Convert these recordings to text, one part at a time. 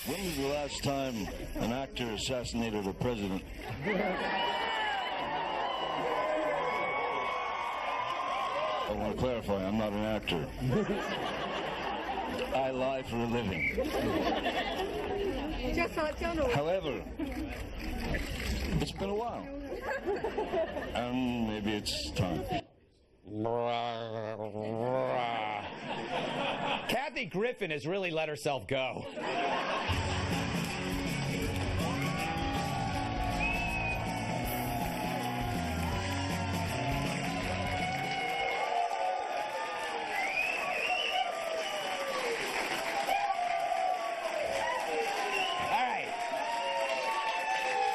When was the last time an actor assassinated a president? I want to clarify, I'm not an actor. I lie for a living. However, it's been a while. And maybe it's time. Kathy Griffin has really let herself go.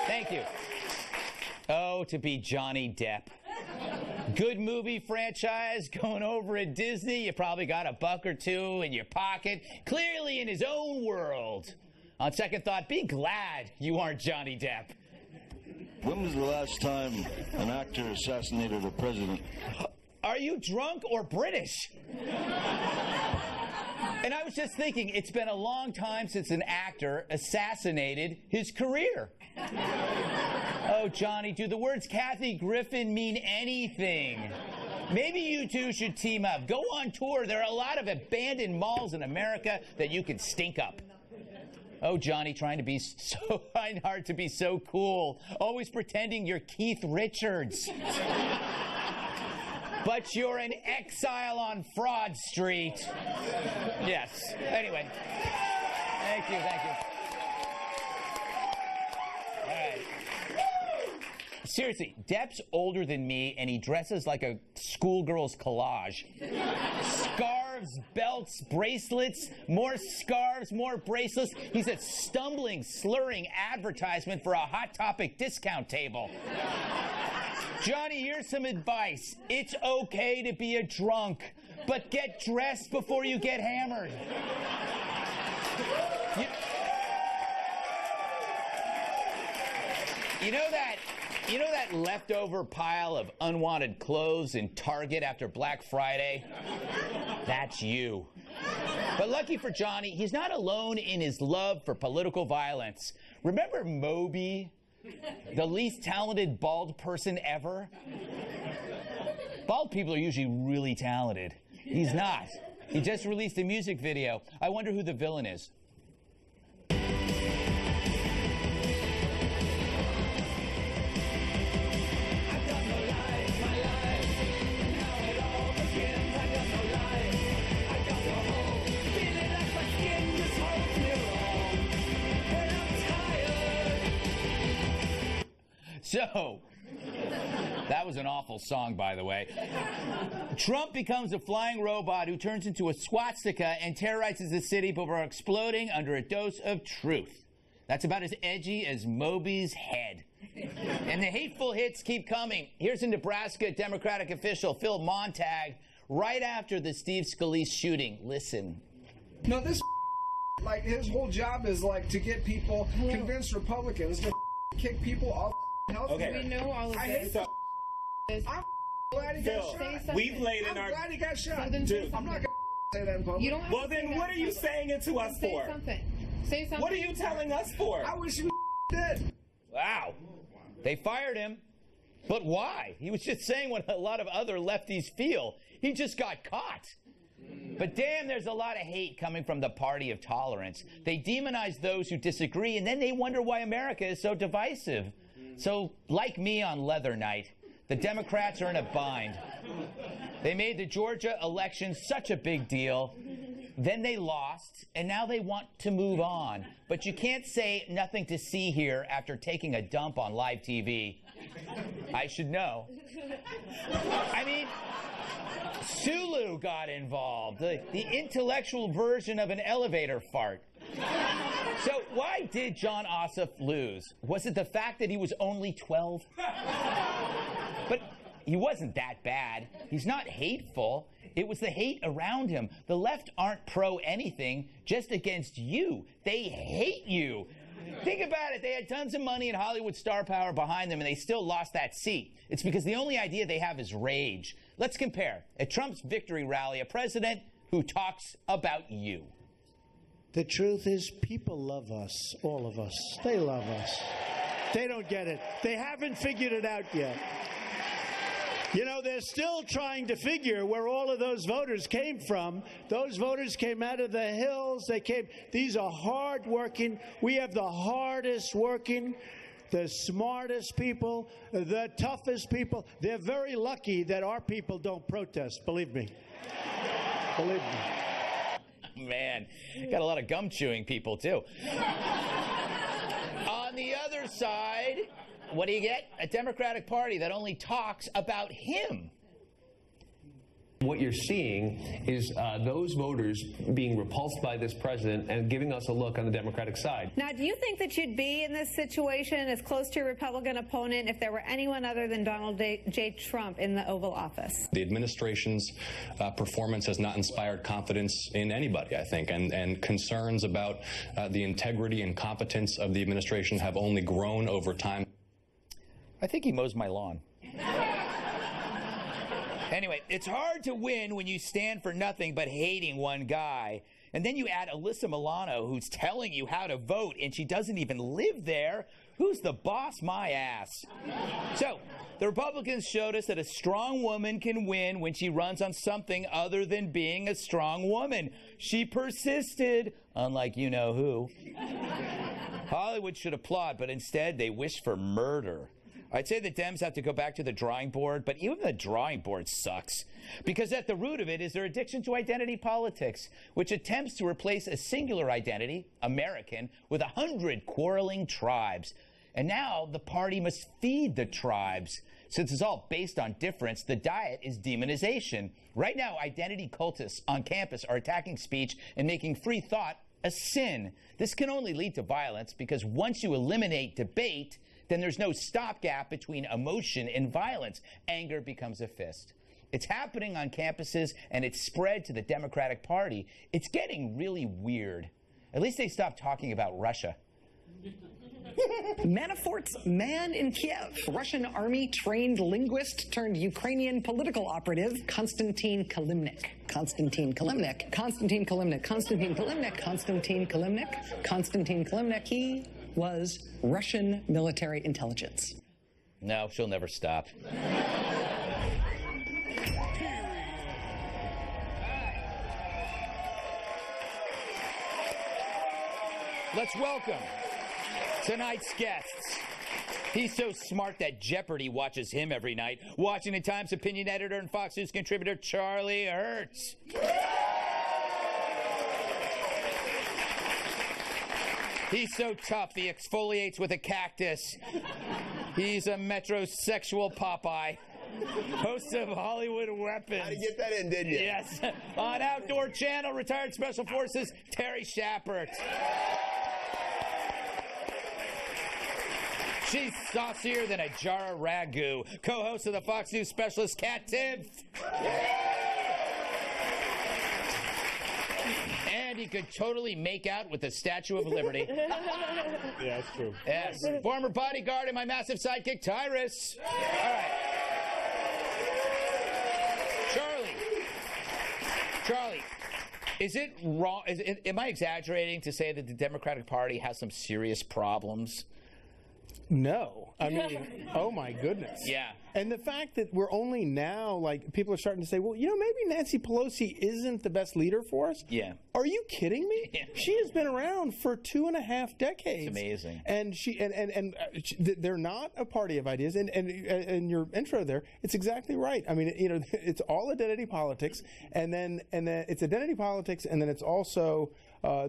Thank you. Oh, to be Johnny Depp. Good movie franchise going over at Disney. You probably got $1 or $2 in your pocket. Clearly in his own world. On second thought, be glad you aren't Johnny Depp. When was the last time an actor assassinated a president? Are you drunk or British? And I was just thinking, it's been a long time since an actor assassinated his career. Oh, Johnny, do the words Kathy Griffin mean anything? Maybe you two should team up. Go on tour. There are a lot of abandoned malls in America that you can stink up. Oh, Johnny, trying to be so hard to be so cool. Always pretending you're Keith Richards. But you're an exile on Fraud Street. Yes. Anyway. Thank you, thank you. All right. Seriously, Depp's older than me, and he dresses like a schoolgirl's collage. Scarves, belts, bracelets, more scarves, more bracelets. He's a stumbling, slurring advertisement for a Hot Topic discount table. Johnny, here's some advice. It's okay to be a drunk, but get dressed before you get hammered. You know that leftover pile of unwanted clothes in Target after Black Friday? That's you. But lucky for Johnny, he's not alone in his love for political violence. Remember Moby? The least talented bald person ever? Bald people are usually really talented. He's not. He just released a music video. I wonder who the villain is. So, that was an awful song, by the way. Trump becomes a flying robot who turns into a swastika and terrorizes the city before exploding under a dose of truth. That's about as edgy as Moby's head. And the hateful hits keep coming. Here's a Nebraska Democratic official, Phil Montag, right after the Steve Scalise shooting. Listen. No, this like his whole job is like to get people, convince Republicans to kick people off health care. Okay. We know all of this. I'm glad he got shot. We've laid in I'm glad he got shot. Dude. I'm not gonna say that in public. You don't have well, then what are you saying it to us for? Say something. Say something. What are you telling us for? I wish you did. Wow. They fired him. But why? He was just saying what a lot of other lefties feel. He just got caught. But damn, there's a lot of hate coming from the party of tolerance. They demonize those who disagree, and then they wonder why America is so divisive. So, like me on Leather Night, the Democrats are in a bind. They made the Georgia election such a big deal. Then they lost, and now they want to move on. But you can't say nothing to see here after taking a dump on live TV. I should know. I mean, Sulu got involved, the intellectual version of an elevator fart. So why did John Ossoff lose? Was it the fact that he was only 12? But he wasn't that bad. He's not hateful. It was the hate around him. The left aren't pro anything, just against you. They hate you. Think about it. They had tons of money and Hollywood star power behind them, and they still lost that seat. It's because the only idea they have is rage. Let's compare. At Trump's victory rally, a president who talks about you. The truth is, people love us, all of us. They love us. They don't get it. They haven't figured it out yet. You know, they're still trying to figure where all of those voters came from. Those voters came out of the hills. These are hard-working. We have the hardest working, the smartest people, the toughest people. They're very lucky that our people don't protest, believe me. Believe me. Man, got a lot of gum chewing people, too. On the other side, what do you get? A Democratic Party that only talks about him. What you're seeing is those voters being repulsed by this president and giving us a look on the Democratic side. Now, do you think that you'd be in this situation as close to your Republican opponent if there were anyone other than Donald J. Trump in the Oval Office? The administration's performance has not inspired confidence in anybody, I think, and concerns about the integrity and competence of the administration have only grown over time. I think he mows my lawn. Anyway, it's hard to win when you stand for nothing but hating one guy. And then you add Alyssa Milano, who's telling you how to vote, and she doesn't even live there. Who's the boss? My ass. So, the Republicans showed us that a strong woman can win when she runs on something other than being a strong woman. She persisted, unlike you-know-who. Hollywood should applaud, but instead they wish for murder. I'd say the Dems have to go back to the drawing board, but even the drawing board sucks. Because at the root of it is their addiction to identity politics, which attempts to replace a singular identity, American, with 100 quarreling tribes. And now the party must feed the tribes. Since it's all based on difference, the diet is demonization. Right now, identity cultists on campus are attacking speech and making free thought a sin. This can only lead to violence because once you eliminate debate, then there's no stopgap between emotion and violence. Anger becomes a fist. It's happening on campuses, and it's spread to the Democratic Party. It's getting really weird. At least they stopped talking about Russia. Manafort's man in Kiev, Russian army-trained linguist turned Ukrainian political operative, Konstantin Kilimnik. Konstantin Kilimnik. Konstantin Kilimnik. Konstantin Kilimnik. Konstantin Kilimnik. Konstantin Kilimnik. He was Russian military intelligence. No, she'll never stop. Let's welcome tonight's guests. He's so smart that Jeopardy watches him every night. Washington Times opinion editor and Fox News contributor Charlie Hertz. He's so tough, he exfoliates with a cactus. He's a metrosexual Popeye. Host of Hollywood Weapons. How did you get that in, didn't you? Yes. On Outdoor Channel, retired Special Forces, Terry Schappert. She's saucier than a jar of ragu. Co-host of the Fox News specialist, Kat Tibbs. And he could totally make out with the Statue of Liberty. Yeah, that's true. Yes. Former bodyguard and my massive sidekick, Tyrus. All right. Charlie, is it wrong? Am I exaggerating to say that the Democratic Party has some serious problems? No. I mean, oh my goodness. Yeah. And the fact that we're only now, like, people are starting to say, well, you know, maybe Nancy Pelosi isn't the best leader for us. Yeah. Are you kidding me? Yeah. She has been around for 2.5 decades. It's amazing. And they're not a party of ideas. And your intro there, it's exactly right. I mean, you know, it's all identity politics, and then it's identity politics, and then it's also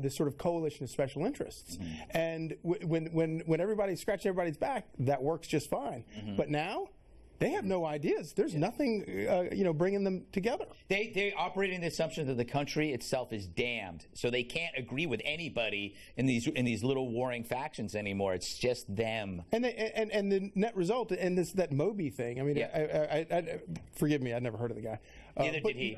this sort of coalition of special interests. Mm-hmm. And when everybody's scratching everybody's back, that works just fine. Mm-hmm. But now, they have no ideas. There's nothing, bringing them together. They operate in the assumption that the country itself is damned, so they can't agree with anybody in these little warring factions anymore. It's just them. And the net result, and that Moby thing. I mean, yeah. I forgive me, I'd never heard of the guy. Neither did he.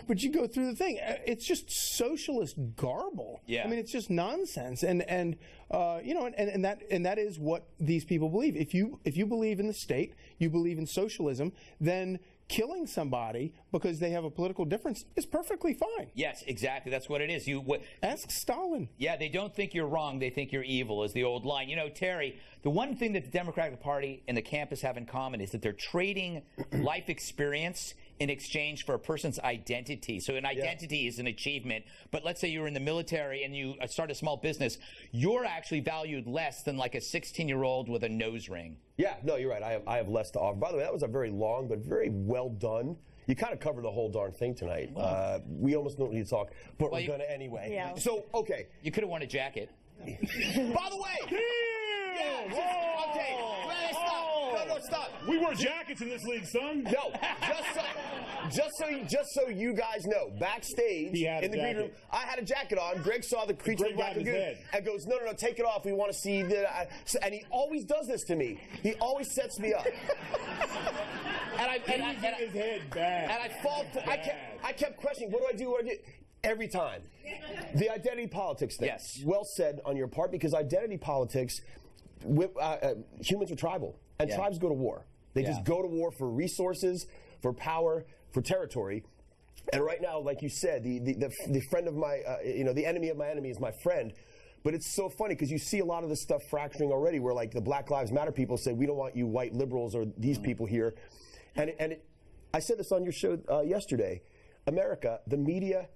But you go through the thing. It's just socialist garble. Yeah. I mean, it's just nonsense. And that is what these people believe. If you believe in the state, you believe in socialism, then killing somebody because they have a political difference is perfectly fine. Yes, exactly. That's what it is. Ask Stalin. Yeah, they don't think you're wrong. They think you're evil is the old line. You know, Terry, the one thing that the Democratic Party and the campus have in common is that they're trading life experience in exchange for a person's identity. So an identity is an achievement. But let's say you're in the military and you start a small business. You're actually valued less than like a 16-year-old with a nose ring. Yeah, no, you're right. I have less to offer. By the way, that was a very long but very well done. You kind of covered the whole darn thing tonight. We almost don't need to talk, but we're going to anyway. Yeah. So, okay. You could have worn a jacket. By the way! Okay. Stop. No, stop. We wear jackets in this league, son. No, just so you guys know, backstage in the green room, I had a jacket on. Greg saw the creature of Black Lagoon and goes, no, take it off. We want to see the. And he always does this to me. He always sets me up. his head bad. And I fall. I kept questioning, what do I do? What do I do? Every time. The identity politics thing. Yes. Well said on your part, because identity politics, humans are tribal, and tribes go to war. They just go to war for resources, for power, for territory. And right now, like you said, the friend of my, the enemy of my enemy is my friend. But it's so funny because you see a lot of this stuff fracturing already, where like the Black Lives Matter people say, we don't want you white liberals or these people here. I said this on your show yesterday. America, the media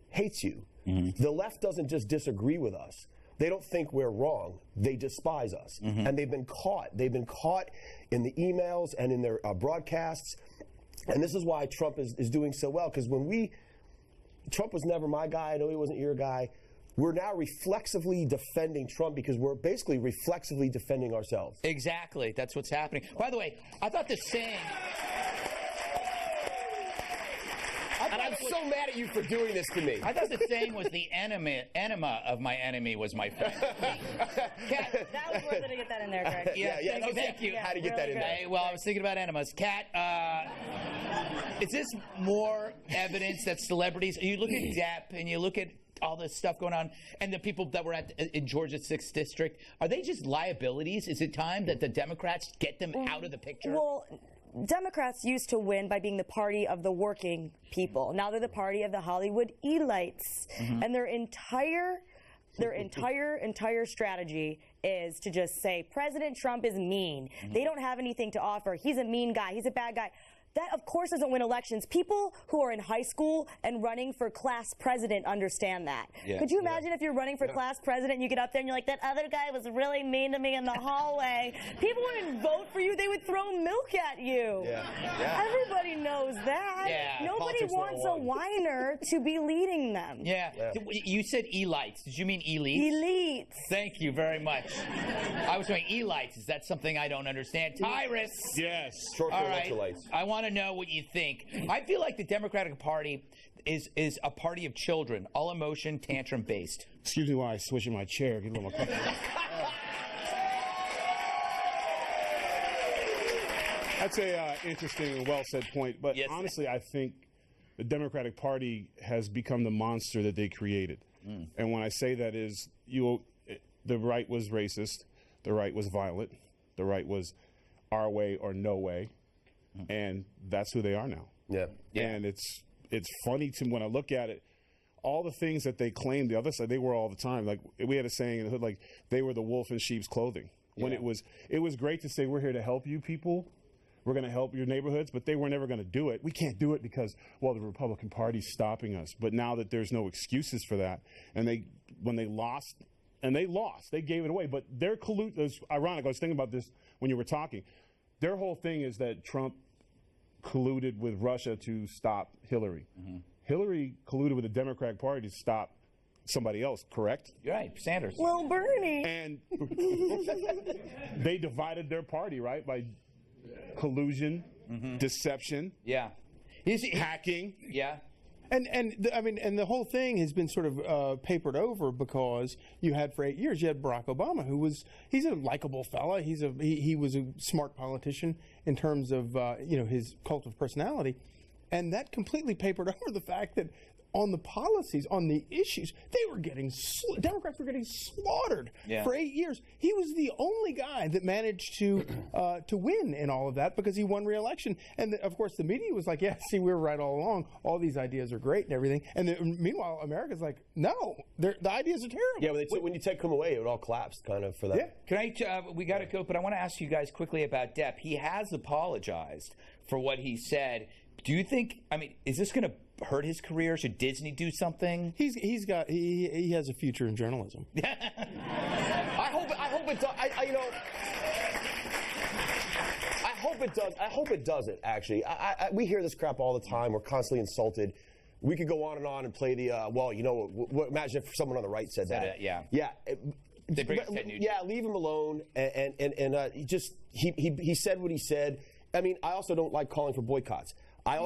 hates you. The left doesn't just disagree with us. They don't think we're wrong. They despise us. And they've been caught. They've been caught in the emails and in their broadcasts. And this is why Trump is doing so well, because Trump was never my guy. I know he wasn't your guy. We're now reflexively defending Trump because we're basically reflexively defending ourselves. Exactly. That's what's happening. By the way, I thought the saying... And I'm so mad at you for doing this to me. I thought the saying was the enema of my enemy was my friend. That was worth it to get that in there, Greg. Thank you. How to get that in there? Well, I was thinking about enemas. Kat, is this more evidence that celebrities... You look at Depp and you look at all this stuff going on, and the people that were in Georgia's 6th District, are they just liabilities? Is it time that the Democrats get them out of the picture? Well, Democrats used to win by being the party of the working people. Now they're the party of the Hollywood elites. And their entire strategy is to just say, President Trump is mean. They don't have anything to offer. He's a mean guy. He's a bad guy. That, of course, doesn't win elections. People who are in high school and running for class president understand that. Could you imagine if you're running for class president and you get up there and you're like, that other guy was really mean to me in the hallway. People wouldn't vote for you. They would throw milk at you. Everybody knows that. Nobody wants a whiner to be leading them. You said elites. Did you mean elites? Elites. Thank you very much. I was saying elites. Is that something I don't understand? Tyrus. Yes. Short for All right. electrolytes. I want to know what you think. I feel like the Democratic Party is a party of children, all emotion, tantrum based. Excuse me while I switch in my chair. Get a little more comfortable. That's a interesting and well said point. But honestly, I think the Democratic Party has become the monster that they created. And when I say that is, the right was racist, the right was violent, the right was our way or no way. And that's who they are now. And it's funny to when I look at it, all the things that they claimed the other side, they were all the time. Like we had a saying in the hood, like they were the wolf in sheep's clothing. When it was great to say, we're here to help you people. We're going to help your neighborhoods, but they were never going to do it. We can't do it because, well, the Republican Party's stopping us. But now that there's no excuses for that, and when they lost, they gave it away. But their collude, it's ironic. I was thinking about this when you were talking. Their whole thing is that Trump colluded with Russia to stop Hillary. Hillary colluded with the Democratic Party to stop somebody else, correct? You're right, Sanders. Well, Bernie. And they divided their party, right, by collusion, deception, hacking. And the whole thing has been sort of papered over because you had for 8 years you had Barack Obama, he's a likable fella. He was a smart politician in terms of his cult of personality, and that completely papered over the fact that on the policies, on the issues, they were getting Democrats were getting slaughtered for 8 years. He was the only guy that managed to win in all of that because he won re-election. And of course, the media was like, "Yeah, see, we were right all along. All these ideas are great and everything." And meanwhile, America's like, "No, the ideas are terrible." Yeah, when you take them away, it all collapsed, kind of for that. Yeah. Can I? We got to go, but I want to ask you guys quickly about Depp. He has apologized for what he said. Do you think? I mean, is this going to hurt his career? Should Disney do something? He has a future in journalism. I hope it does. I hope it doesn't. Actually, we hear this crap all the time. We're constantly insulted. We could go on and play the imagine if someone on the right said that. Yeah. They leave him alone, and he said what he said. I mean, I also don't like calling for boycotts. I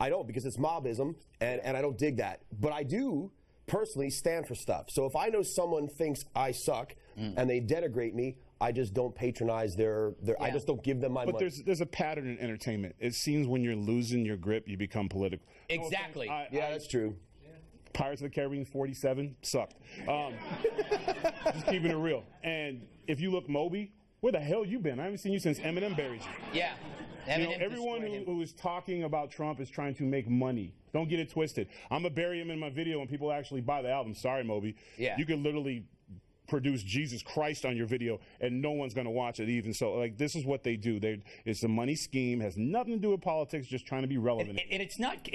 don't, because it's mobism, and I don't dig that. But I do personally stand for stuff. So if I know someone thinks I suck and they denigrate me, I just don't patronize their I just don't give them my money. But there's a pattern in entertainment. It seems when you're losing your grip, you become political. Exactly. That's true. Pirates of the Caribbean 47 sucked. Just keeping it real. And if you look Moby, where the hell you been? I haven't seen you since Eminem buried you. Yeah. Everyone who is talking about Trump is trying to make money. Don't get it twisted. I'm going to bury him in my video when people actually buy the album. Sorry, Moby. Yeah. You could literally produce Jesus Christ on your video and no one's going to watch it even. So, like, this is what they do. It's a money scheme. Has nothing to do with politics, just trying to be relevant. And it's not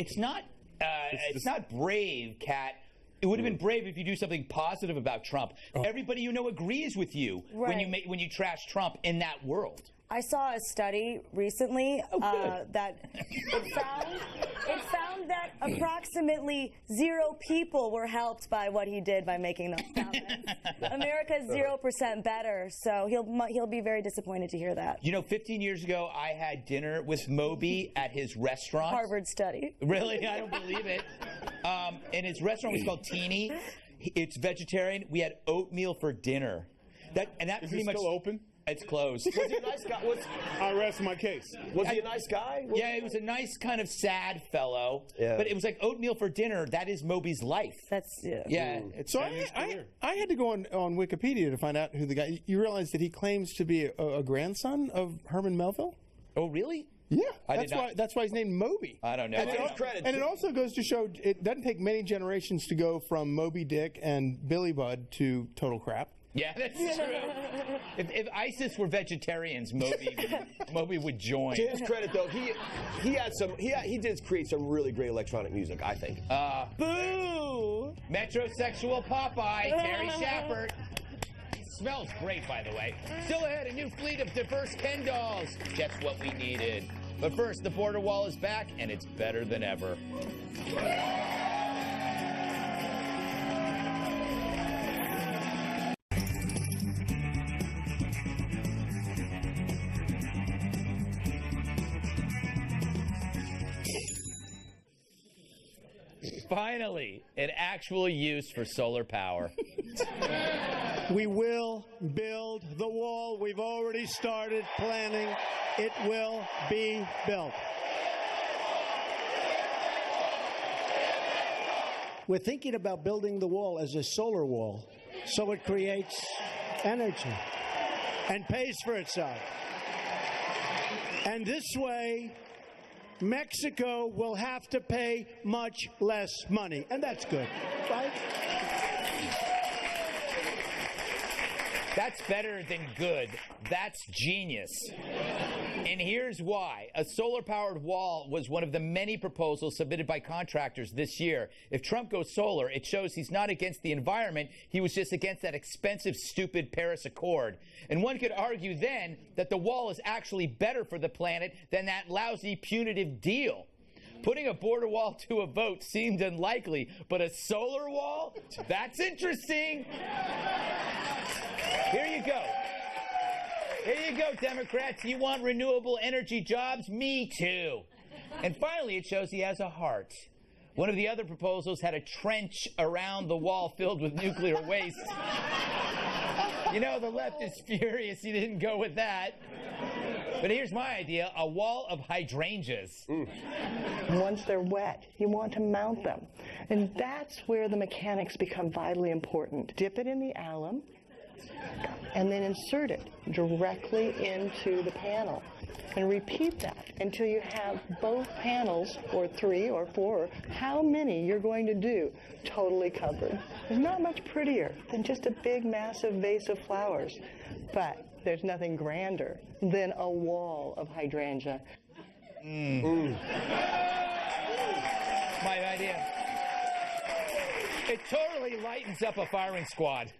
brave, Kat. It would have been brave if you do something positive about Trump. Everybody you know agrees with you when you trash Trump in that world. I saw a study recently that it found that approximately 0 people were helped by what he did by making those comments. America's 0% better, so he'll be very disappointed to hear that. 15 years ago, I had dinner with Moby at his restaurant. Harvard study. Really? I don't believe it. And his restaurant was called Teeny. It's vegetarian. We had oatmeal for dinner. That is pretty it much still open? It's closed. Was he a nice guy? I rest my case. Was he a nice guy? Yeah, he was a nice kind of sad fellow. Yeah. But it was like oatmeal for dinner. That is Moby's life. Yeah. So I had to go on Wikipedia to find out who the guy. You realize that he claims to be a grandson of Herman Melville? Oh, really? Yeah, that's why he's named Moby. I don't know. And it also goes to show it doesn't take many generations to go from Moby Dick and Billy Budd to total crap. Yeah, that's true. If ISIS were vegetarians, Moby would join. To his credit, though, he did create some really great electronic music, I think. Boo! Metrosexual Popeye, Terry Shepard. Smells great, by the way. Still ahead, a new fleet of diverse Ken dolls. Just what we needed. But first, the border wall is back, and it's better than ever. Finally, an actual use for solar power. We will build the wall. We've already started planning. It will be built. We're thinking about building the wall as a solar wall, so it creates energy and pays for itself. And this way, Mexico will have to pay much less money, and that's good, right? That's better than good. That's genius. And here's why. A solar-powered wall was one of the many proposals submitted by contractors this year. If Trump goes solar, it shows he's not against the environment. He was just against that expensive, stupid Paris Accord. And one could argue then that the wall is actually better for the planet than that lousy, punitive deal. Putting a border wall to a vote seemed unlikely, but a solar wall? That's interesting. Here you go. Here you go, Democrats. You want renewable energy jobs? Me too. And finally, it shows he has a heart. One of the other proposals had a trench around the wall filled with nuclear waste. You know, the left is furious he didn't go with that. But here's my idea, a wall of hydrangeas. Once they're wet, you want to mount them. And that's where the mechanics become vitally important. Dip it in the alum and then insert it directly into the panel. And repeat that until you have both panels, or 3 or 4, or how many you're going to do, totally covered. There's not much prettier than just a big, massive vase of flowers. But there's nothing grander than a wall of hydrangea. My idea. It totally lightens up a firing squad.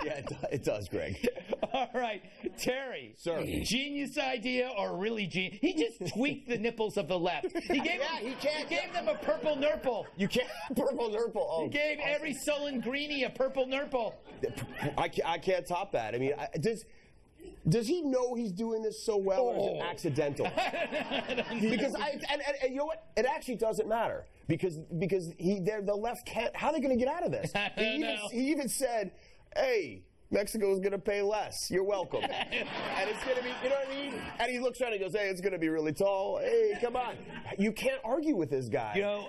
Yeah, it does, Greg. All right, Terry. Sir. Genius idea or really genius? He just tweaked the nipples of the left. He gave them a purple nurple. You can't purple nurple. Oh, he gave every sullen greenie a purple nurple. I can't top that. I mean, does he know he's doing this so well, or is it accidental? Because and you know what? It actually doesn't matter because the left can't. How are they going to get out of this? He even said, "Hey, Mexico's going to pay less. You're welcome." And it's going to be, you know what I mean? And he looks around and goes, "Hey, it's going to be really tall. Hey, come on." You can't argue with this guy. You know,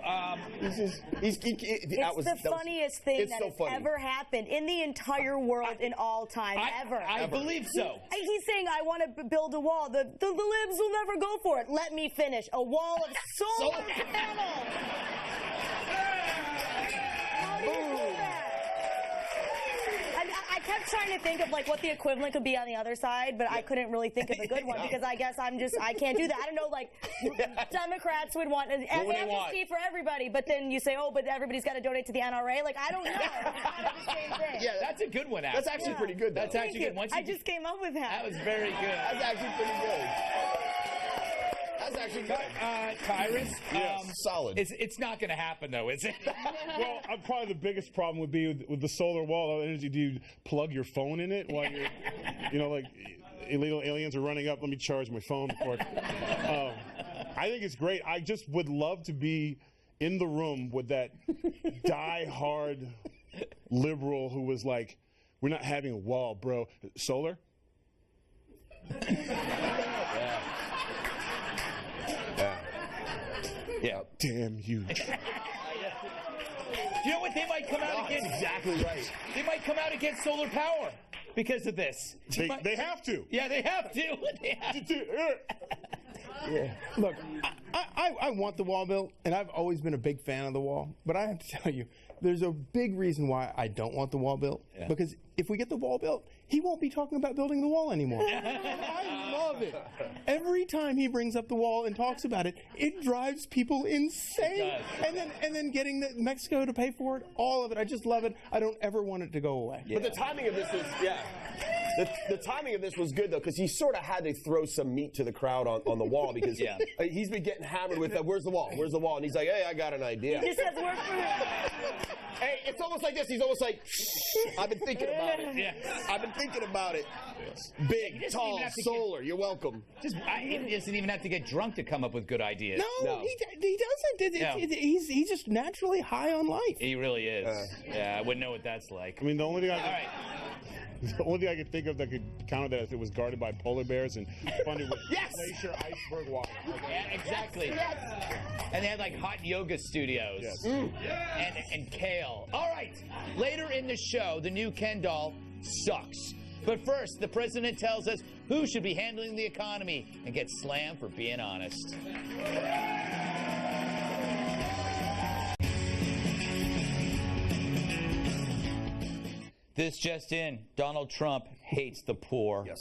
it's the funniest thing that has ever happened in the entire world in all time, ever. I believe so. He's saying, I want to build a wall. The libs will never go for it. Let me finish. A wall of solar panels. How do you do that? I kept trying to think of like what the equivalent could be on the other side, but I couldn't really think of a good one because I guess I can't do that. I don't know, like Democrats would want amnesty for everybody, but then you say, oh, but everybody's got to donate to the NRA. Like, I don't know. It's kind of the same thing. Yeah, that's a good one. That's actually pretty good, though. That's actually good. I just came up with that. That was very good. That's actually pretty good. That's actually good. Tyrus, solid. It's not going to happen, though, is it? Well, probably the biggest problem would be with the solar wall of energy. Do you plug your phone in it while you're, like illegal aliens are running up? Let me charge my phone before. I think it's great. I just would love to be in the room with that die-hard liberal who was like, "We're not having a wall, bro. Solar." Yeah. Damn you. You know what? They might come out against. Exactly right. They might come out against solar power because of this. They have to. Yeah, they have to. They have to. Yeah. Look, I want the wall built, and I've always been a big fan of the wall. But I have to tell you, there's a big reason why I don't want the wall built. Yeah. Because if we get the wall built, he won't be talking about building the wall anymore. I love it. Every time he brings up the wall and talks about it, it drives people insane. And then getting Mexico to pay for it, all of it. I just love it. I don't ever want it to go away. Yeah. But the timing of this is, the timing of this was good, though, because he sort of had to throw some meat to the crowd on the wall, because he's been getting hammered with, where's the wall? Where's the wall? And he's like, hey, I got an idea. He just says, work for him. Hey, it's almost like this. He's almost like, I've been thinking about it. Yeah. I've been thinking about it. Big, tall, solar. You're welcome. He doesn't even have to get drunk to come up with good ideas. No. He doesn't. He's just naturally high on life. He really is. Yeah, I wouldn't know what that's like. I mean, the only thing I could think of that could counter that if it was guarded by polar bears and funded with glacier iceberg water. Yeah, exactly. And they had like hot yoga studios. Yes. And kale. All right. Later in the show, the new Ken doll sucks. But first, the president tells us who should be handling the economy and gets slammed for being honest. This just in, Donald Trump hates the poor. Yes.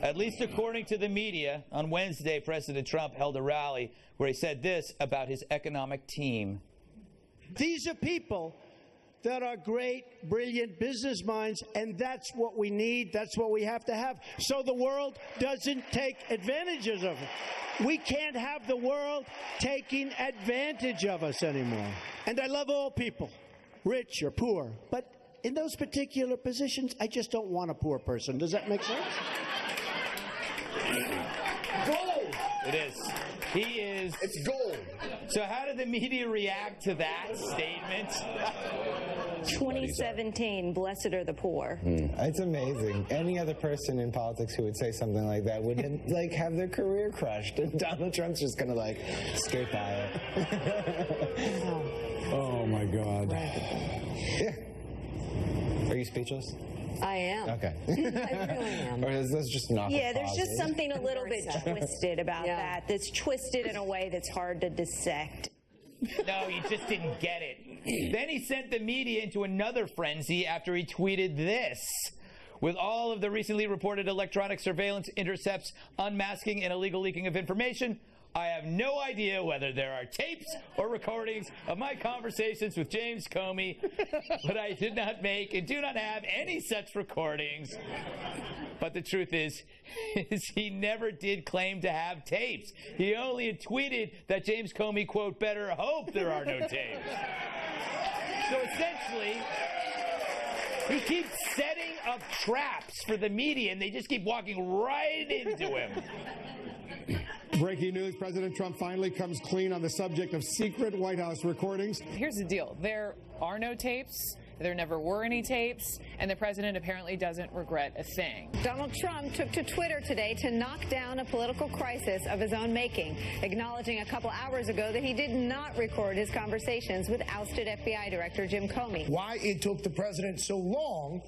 At least according to the media, on Wednesday, President Trump held a rally where he said this about his economic team. These are people that are great, brilliant business minds, and that's what we need. That's what we have to have, so the world doesn't take advantages of it. We can't have the world taking advantage of us anymore. And I love all people, rich or poor, but in those particular positions, I just don't want a poor person. Does that make sense? Gold! It is. He is. It's gold. So how did the media react to that statement? 2017, blessed are the poor. It's amazing. Any other person in politics who would say something like that would like have their career crushed, and Donald Trump's just gonna like skate by it. Oh my God. Yeah. Are you speechless? I am. Okay. I really am. Or is this just not? Yeah, there's just something a little bit twisted about that. That's twisted in a way that's hard to dissect. No, you just didn't get it. Then he sent the media into another frenzy after he tweeted this. With all of the recently reported electronic surveillance intercepts, unmasking, and illegal leaking of information, I have no idea whether there are tapes or recordings of my conversations with James Comey, but I did not make and do not have any such recordings. But the truth is he never did claim to have tapes. He only had tweeted that James Comey, quote, better hope there are no tapes. So essentially, he keeps setting up traps for the media, and they just keep walking right into him. Breaking news, President Trump finally comes clean on the subject of secret White House recordings. Here's the deal. There are no tapes. There never were any tapes, and the president apparently doesn't regret a thing. Donald Trump took to Twitter today to knock down a political crisis of his own making, acknowledging a couple hours ago that he did not record his conversations with ousted FBI Director Jim Comey. Why it took the president so long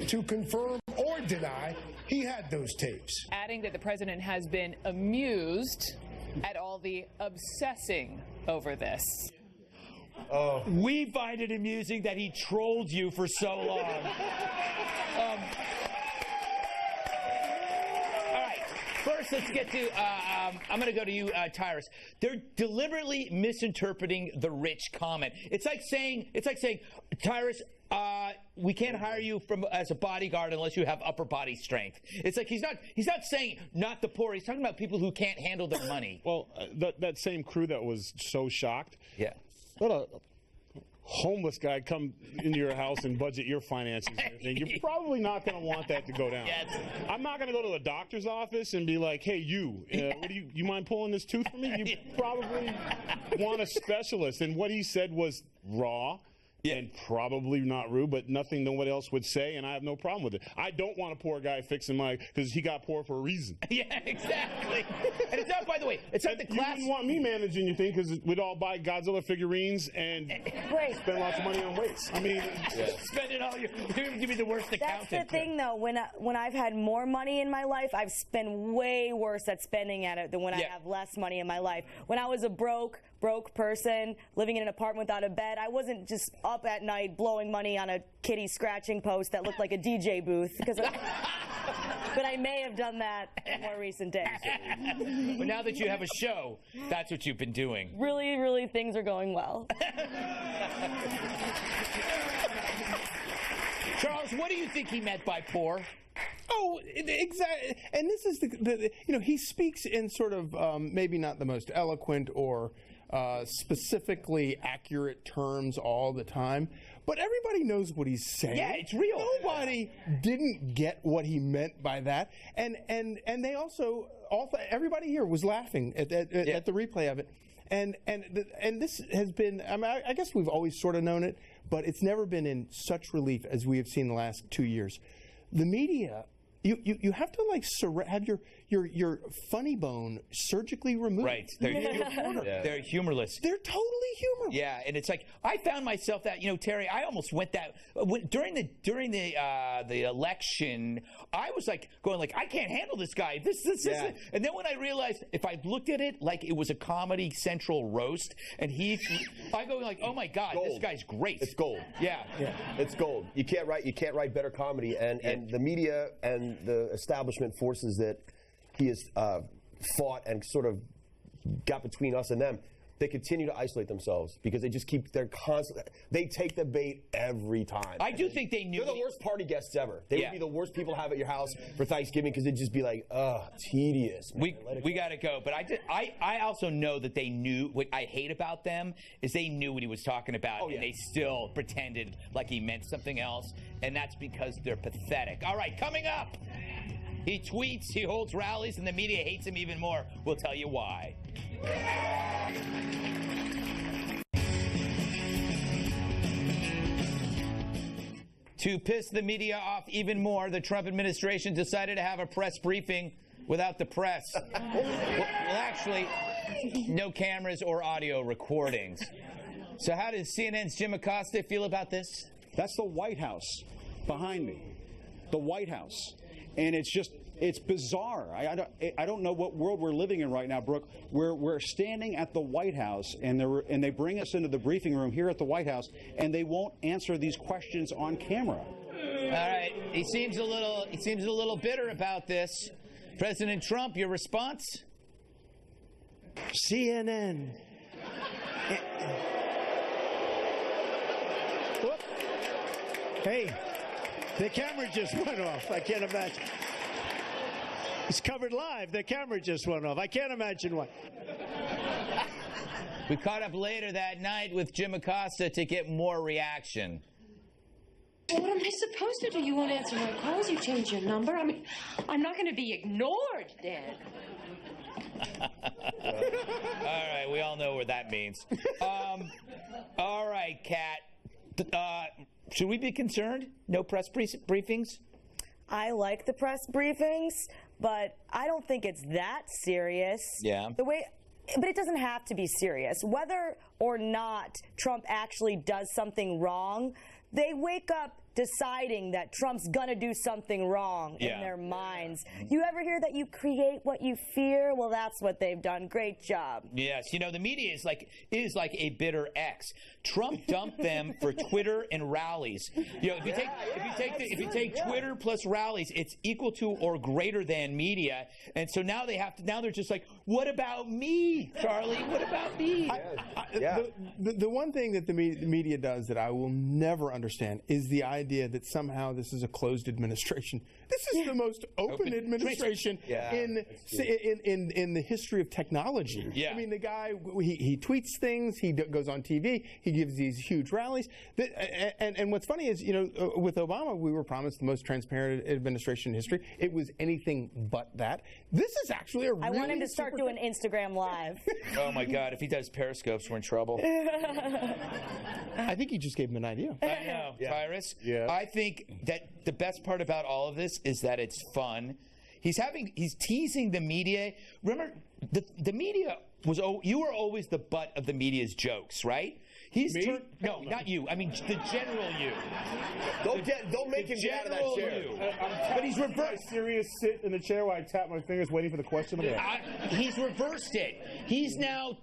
to confirm or deny he had those tapes. Adding that the president has been amused at all the obsessing over this. Oh. We find it amusing that he trolled you for so long. All right. First, let's get to, I'm going to go to you, Tyrus. They're deliberately misinterpreting the rich comment. It's like saying, Tyrus, we can't hire you as a bodyguard unless you have upper body strength. It's like he's not saying not the poor. He's talking about people who can't handle their money. Well, that same crew that was so shocked. Yeah. Let a homeless guy come into your house and budget your finances and everything. You're probably not going to want that to go down. Yes. I'm not going to go to the doctor's office and be like, hey, you mind pulling this tooth for me? You probably want a specialist. And what he said was raw. Yeah. And probably not rude, but nothing no one else would say, and I have no problem with it. I don't want a poor guy fixing because he got poor for a reason. Yeah, exactly. And it's not, by the way, it's not the class. You wouldn't want me managing your thing because we'd all buy Godzilla figurines and spend lots of money on weights. I mean, spend it all. You're going to be the worst accountant. That's the thing, though. When I've had more money in my life, I've spent way worse at spending at it than when I have less money in my life. When I was a broke person living in an apartment without a bed, I wasn't just up at night blowing money on a kitty scratching post that looked like a DJ booth. But I may have done that in more recent days. But now that you have a show, that's what you've been doing. Really, really, things are going well. Charles, what do you think he meant by poor? Oh, exactly. And this is he speaks in sort of maybe not the most eloquent or specifically accurate terms all the time, but everybody knows what he's saying. Yeah, it's real. Nobody didn't get what he meant by that, and they also everybody here was laughing at the replay of it, and this has been. I mean, I guess we've always sort of known it, but it's never been in such relief as we have seen the last 2 years. The media. You have to have your funny bone surgically removed. Right. They're humorless. They're totally humorless. Yeah, and it's like I found myself that Terry, I almost went that during the election. I was going I can't handle this guy. This. And then when I realized if I looked at it like it was a Comedy Central roast, and I go oh my God, gold. This guy's great. It's gold. Yeah, it's gold. You can't write better comedy, and the media and the establishment forces that he has fought and sort of got between us and them, they continue to isolate themselves because they just they take the bait every time. I do think they knew. They're the worst party guests ever. They would be the worst people to have at your house for Thanksgiving because they'd just be like, tedious. Man. We got to go. But I also know that they knew. What I hate about them is they knew what he was talking about, and they still pretended like he meant something else, and that's because they're pathetic. All right, coming up. He tweets, he holds rallies, and the media hates him even more. We'll tell you why. To piss the media off even more, the Trump administration decided to have a press briefing without the press. Well, actually, no cameras or audio recordings. So how does CNN's Jim Acosta feel about this? That's the White House behind me. The White House. And it's bizarre. I don't know what world we're living in right now, Brooke. We're standing at the White House, and they bring us into the briefing room here at the White House, and they won't answer these questions on camera. All right. He seems a little bitter about this. President Trump, your response? CNN. Whoop. Hey, the camera just went off. I can't imagine. It's covered live. The camera just went off. I can't imagine why. We caught up later that night with Jim Acosta to get more reaction. Well, what am I supposed to do? You won't answer my calls. You change your number. I mean, I'm not going to be ignored, Dad. All right, we all know what that means. All right, Kat. Should we be concerned? No press briefings? I like the press briefings, but I don't think it's that serious. Yeah. But it doesn't have to be serious. Whether or not Trump actually does something wrong, they wake up deciding that Trump's gonna do something wrong in their minds. You ever hear that you create what you fear? Well, that's what they've done. Great job. Yes, you know, the media is like a bitter ex. Trump dumped them for Twitter and rallies. You know, if you take Twitter plus rallies, it's equal to or greater than media. And so now they're just like, what about me, Charlie? What about me? The one thing that the media does that I will never understand is the idea that somehow this is a closed administration. This is the most open administration in the history of technology. Yeah. I mean, the guy, he tweets things, he goes on TV, he gives these huge rallies. And what's funny is, you know, with Obama, we were promised the most transparent administration in history. It was anything but that. This is actually a really I want him to start doing Instagram Live. Oh, my God. If he does Periscopes, we're in trouble. I think you just gave him an idea. I know. Tyrus? Yeah. I think that the best part about all of this is that it's fun. He's teasing the media. Remember, the media you were always the butt of the media's jokes, right? No, not you. I mean, the general you. Don't make him get out of that chair. But he's reversed. I serious sit in the chair while I tap my fingers, waiting for the question. He's reversed it. He's now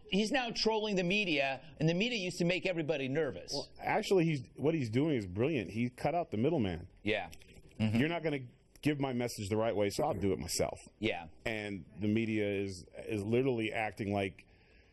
trolling the media, and the media used to make everybody nervous. Well, actually, what he's doing is brilliant. He cut out the middleman. Yeah. Mm-hmm. You're not going to give my message the right way, so I'll do it myself. Yeah. And the media is literally acting like,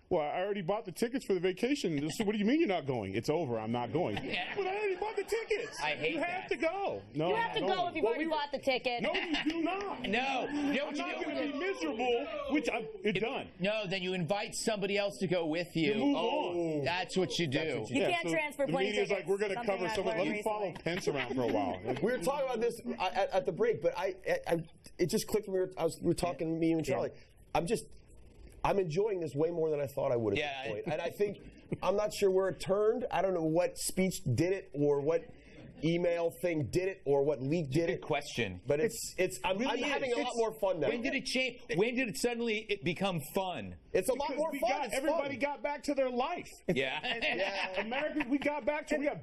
well, I already bought the tickets for the vacation. So what do you mean you're not going? It's over. I'm not going. Yeah. But I already bought the tickets. I hate you that. have to go. No, you have to go if you've already bought the ticket. No, you do not. No. You know what I'm you not do? going to be miserable, which it's done. No, then you invite somebody else to go with you. Move on. That's what you do. You can't transfer plane tickets. The media's like, we're going to cover someone. Let me follow recently. Pence around for a while. We were talking about this at the break, but it just clicked when we were talking, me and Charlie. I'm enjoying this way more than I thought I would at this point. And I think, I'm not sure where it turned. I don't know what speech did it or what email thing did it or what leak did it. Good question. But I'm having a lot more fun now. When did it change? When did it suddenly become fun? It's a lot more fun. Everybody got back to their life. Yeah. America, we got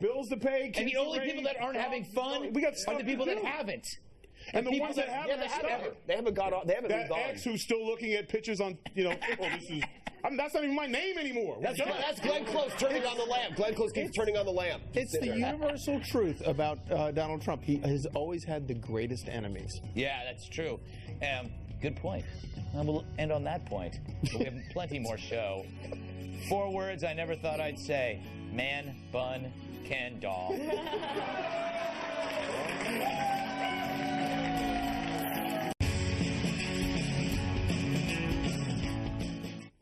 bills to pay. And the only people that aren't having fun are the people that haven't. And the ones that haven't are stuck. They haven't got on. They haven't that moved on. ex who's still looking at pictures on, this is. that's not even my name anymore. That's Glenn Close turning on the lamp. Glenn Close keeps turning on the lamp. It's the universal truth about Donald Trump. He has always had the greatest enemies. Yeah, that's true. Good point. We'll end on that point. But we have plenty more show. 4 words I never thought I'd say. Man, bun, Ken doll.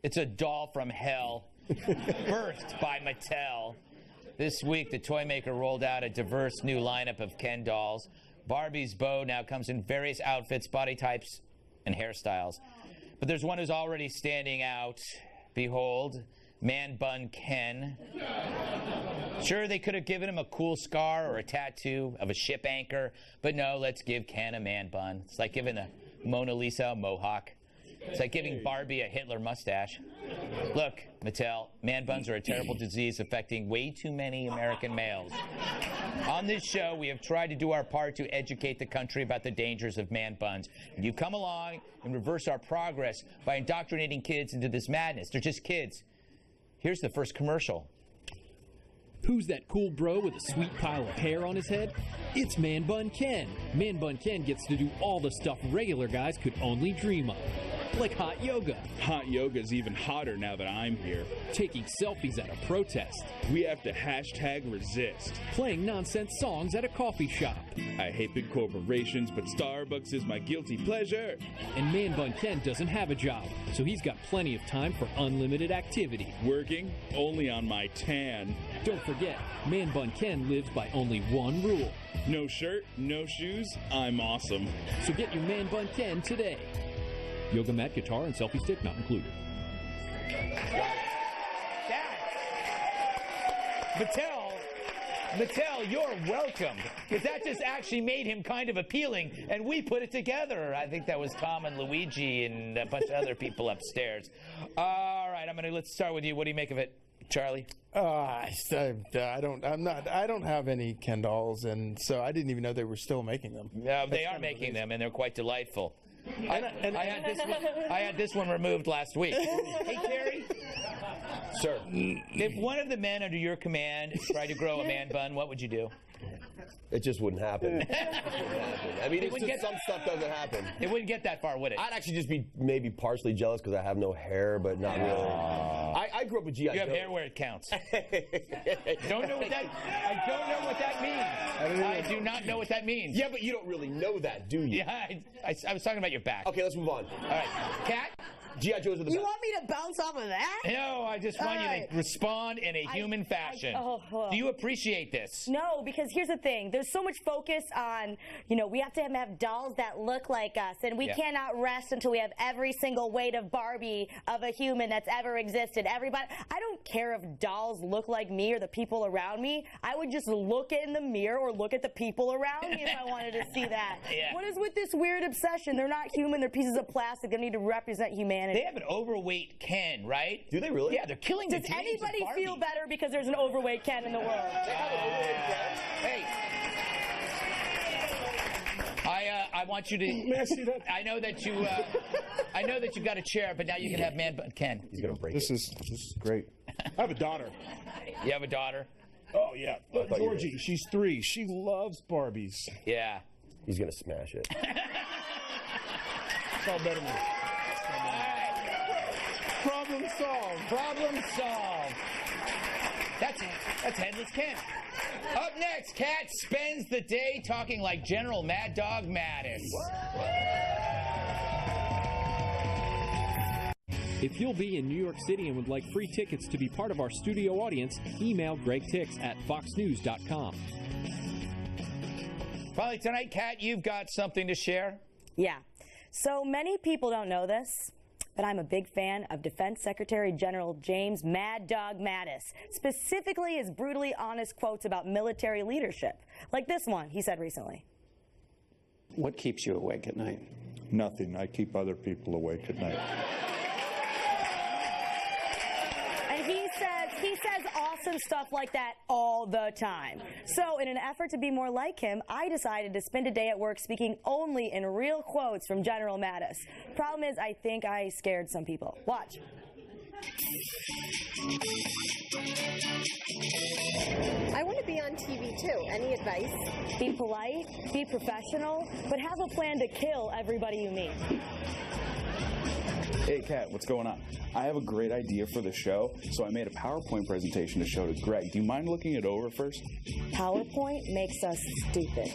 It's a doll from hell, birthed by Mattel. This week, the toy maker rolled out a diverse new lineup of Ken dolls. Barbie's bow now comes in various outfits, body types, and hairstyles. But there's one who's already standing out. Behold, Man Bun Ken. Sure, they could have given him a cool scar or a tattoo of a ship anchor, but no, let's give Ken a man bun. It's like giving the Mona Lisa a mohawk. It's like giving Barbie a Hitler mustache. Look, Mattel, man buns are a terrible disease affecting way too many American males. On this show, we have tried to do our part to educate the country about the dangers of man buns. And you come along and reverse our progress by indoctrinating kids into this madness. They're just kids. Here's the first commercial. Who's that cool bro with a sweet pile of hair on his head? It's Man Bun Ken. Man Bun Ken gets to do all the stuff regular guys could only dream of. Like hot yoga. Hot yoga's even hotter now that I'm here. Taking selfies at a protest. We have to #resist. Playing nonsense songs at a coffee shop. I hate big corporations, but Starbucks is my guilty pleasure. And Man Bun Ken doesn't have a job, so he's got plenty of time for unlimited activity. Working only on my tan. Don't forget, Man Bun Ken lives by only one rule. No shirt, no shoes, I'm awesome. So get your Man Bun Ken today. Yoga mat, guitar, and selfie stick not included. Mattel, you're welcome. Because that just actually made him kind of appealing, and we put it together. I think that was Tom and Luigi and a bunch of other people upstairs. All right, let's start with you. What do you make of it, Charlie? I don't have any Ken dolls, and so I didn't even know they were still making them. No, they are making them, and they're quite delightful. I had this one removed last week. Hey, Terry. Sir. If one of the men under your command tried to grow a man bun, what would you do? It just wouldn't happen. I mean, some stuff doesn't happen. It wouldn't get that far, would it? I'd actually just be maybe partially jealous because I have no hair, but not really. I grew up with G.I. Joe. You have hair where it counts. I don't know what that means. I do not know what that means. Yeah, but you don't really know that, do you? Yeah, I was talking about your back. Okay, let's move on. All right. Kat? G.I. Joe's are the best. You want me to bounce off of that? No, I just want you to respond in a human fashion. Do you appreciate this? No, because here's the thing. There's so much focus on, we have to have dolls that look like us, and we cannot rest until we have every single weight of Barbie of a human that's ever existed. Everybody, I don't care if dolls look like me or the people around me. I would just look in the mirror or look at the people around me if I wanted to see that. Yeah. What is with this weird obsession? They're not human. They're pieces of plastic. They need to represent humanity. They have an overweight Ken, right? Do they really? Yeah, they're killing the Does dreams of anybody Barbie. feel better because there's an overweight Ken in the world? They have an overweight Ken? Hey. I want you to. May I see that? I know that you got a chair, but now you can have man bun Ken. He's gonna break This is great. I have a daughter. You have a daughter? Oh yeah, Georgie. She's 3. She loves Barbies. Yeah. He's gonna smash it. It's all better than Problem solved. Problem solved. That's Headless Ken. Up next, Kat spends the day talking like General Mad Dog Mattis. If you'll be in New York City and would like free tickets to be part of our studio audience, email gregtix@foxnews.com. Finally tonight, Kat, you've got something to share? Yeah. So many people don't know this, but I'm a big fan of Defense Secretary General James Mad Dog Mattis, specifically his brutally honest quotes about military leadership. Like this one he said recently. What keeps you awake at night? Nothing. I keep other people awake at night. And he says awesome stuff like that all the time. So in an effort to be more like him, I decided to spend a day at work speaking only in real quotes from General Mattis. Problem is, I think I scared some people. Watch. I want to be on TV too. Any advice? Be polite, be professional, but have a plan to kill everybody you meet. Hey, Kat, what's going on? I have a great idea for the show, so I made a PowerPoint presentation to show to Greg. Do you mind looking it over first? PowerPoint makes us stupid.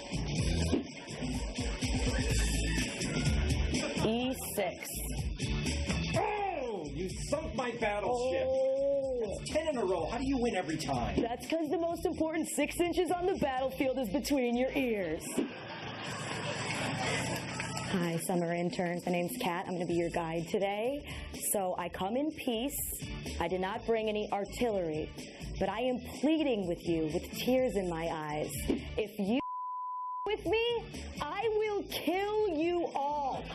E6. Oh, you sunk my battleship. That's 10 in a row. How do you win every time? That's because the most important 6 inches on the battlefield is between your ears. Hi, summer interns. My name's Kat. I'm going to be your guide today. So I come in peace. I did not bring any artillery, but I am pleading with you with tears in my eyes. If you with me, I will kill you all.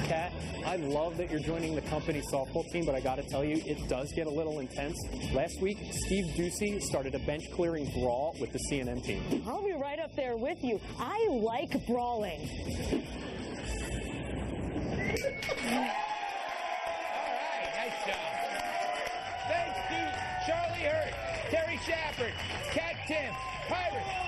Kat, I love that you're joining the company softball team, but I got to tell you, it does get a little intense. Last week, Steve Ducey started a bench-clearing brawl with the CNN team. I'll be right up there with you. I like brawling. All right, nice job. Thanks to Charlie Hurt, Terry Shafford, Kat Tim, Pirates.